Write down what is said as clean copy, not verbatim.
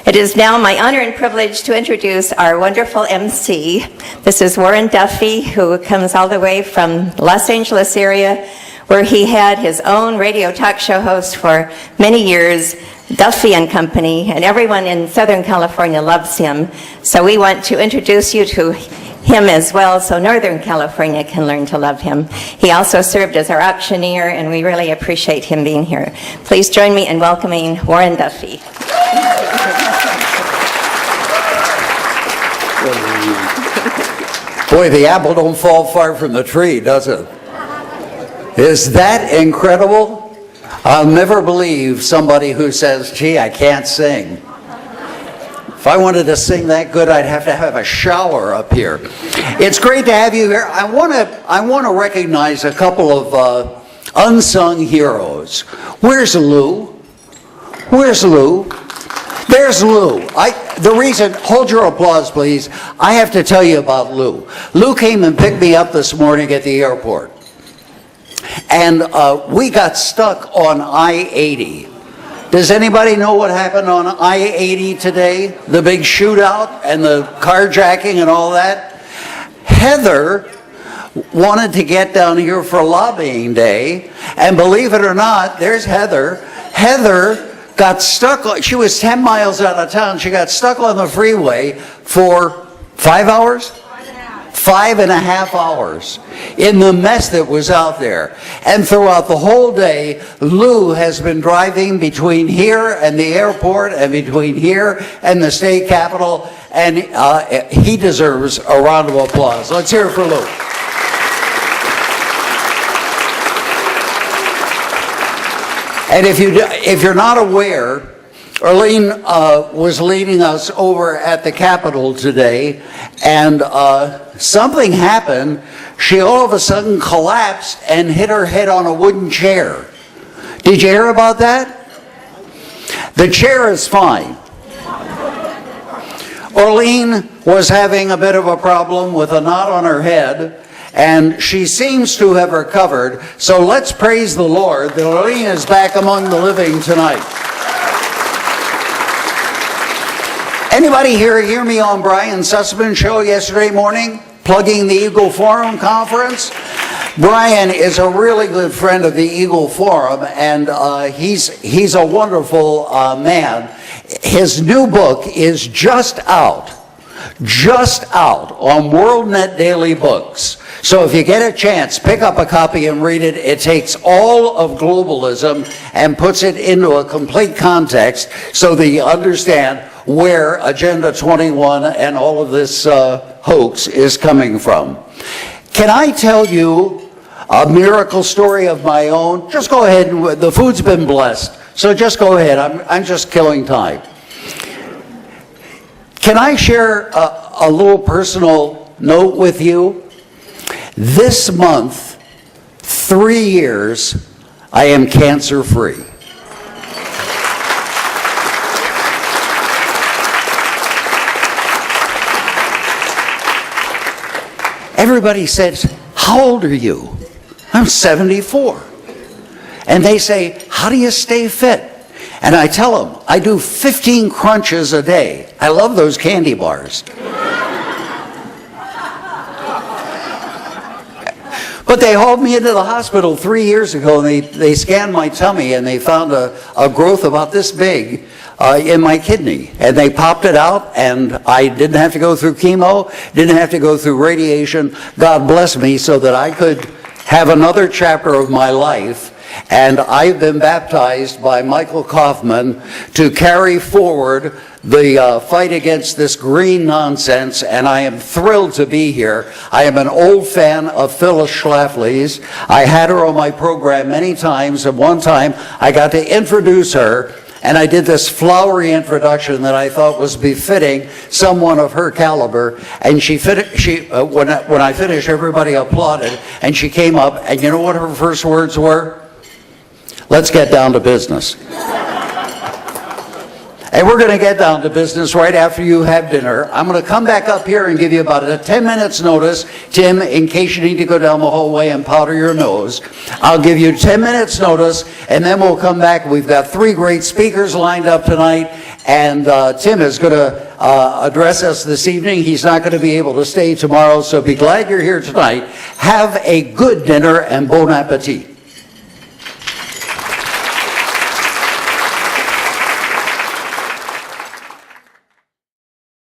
It is now my honor and privilege to introduce our wonderful MC. This is Warren Duffy, who comes all the way from Los Angeles area, where he had his own radio talk show host for many years, Duffy and Company, and everyone in Southern California loves him. So we want to introduce you to him as well, so Northern California can learn to love him. He also served as our auctioneer, and we really appreciate him being here. Please join me in welcoming Warren Duffy. Boy, the apple don't fall far from the tree, does it? Is that incredible? I'll never believe somebody who says, gee, I can't sing. If I wanted to sing that good, I'd have to have a shower up here. It's great to have you here. I want to recognize a couple of unsung heroes. Where's Lou? Where's Lou? There's Lou. The reason, hold your applause please, I have to tell you about Lou. Lou came and picked me up this morning at the airport. And we got stuck on I-80. Does anybody know what happened on I-80 today? The big shootout and the carjacking and all that? Heather wanted to get down here for lobbying day, and believe it or not, there's Heather. Heather got stuck, she was 10 miles out of town, she got stuck on the freeway for 5 hours? 5.5 hours in the mess that was out there. And throughout the whole day, Lou has been driving between here and the airport and between here and the state capitol, and he deserves a round of applause. Let's hear it for Lou. And if you're not aware, Arlene was leading us over at the Capitol today, and something happened. She all of a sudden collapsed and hit her head on a wooden chair. Did you hear about that? The chair is fine. Arlene was having a bit of a problem with a knot on her head, and she seems to have recovered. So let's praise the Lord that Arlene is back among the living tonight. Anybody here hear me on Brian Sussman's show yesterday morning, plugging the Eagle Forum Conference? Brian is a really good friend of the Eagle Forum, and he's a wonderful man. His new book is just out on WorldNet Daily Books. So if you get a chance, pick up a copy and read it. It takes all of globalism and puts it into a complete context so that you understand where Agenda 21 and all of this hoax is coming from. Can I tell you a miracle story of my own? Just go ahead. The food's been blessed, so just go ahead. I'm just killing time. Can I share a little personal note with you? This month, 3 years, I am cancer-free. Everybody says, how old are you? I'm 74. And they say, how do you stay fit? And I tell them, I do 15 crunches a day. I love those candy bars. But they hauled me into the hospital 3 years ago, and they scanned my tummy, and they found a growth about this big in my kidney. And they popped it out, and I didn't have to go through chemo, didn't have to go through radiation. God bless me so that I could have another chapter of my life. And I've been baptized by Michael Kaufman to carry forward the fight against this green nonsense, and I am thrilled to be here. I am an old fan of Phyllis Schlafly's. I had her on my program many times, and one time I got to introduce her, and I did this flowery introduction that I thought was befitting someone of her caliber. And when I finished, everybody applauded, and she came up, and you know what her first words were? Let's get down to business. And we're going to get down to business right after you have dinner. I'm going to come back up here and give you about a 10 minutes notice, Tim, in case you need to go down the hallway and powder your nose. I'll give you 10 minutes notice, and then we'll come back. We've got 3 great speakers lined up tonight, and Tim is going to address us this evening. He's not going to be able to stay tomorrow, so be glad you're here tonight. Have a good dinner and bon appetit.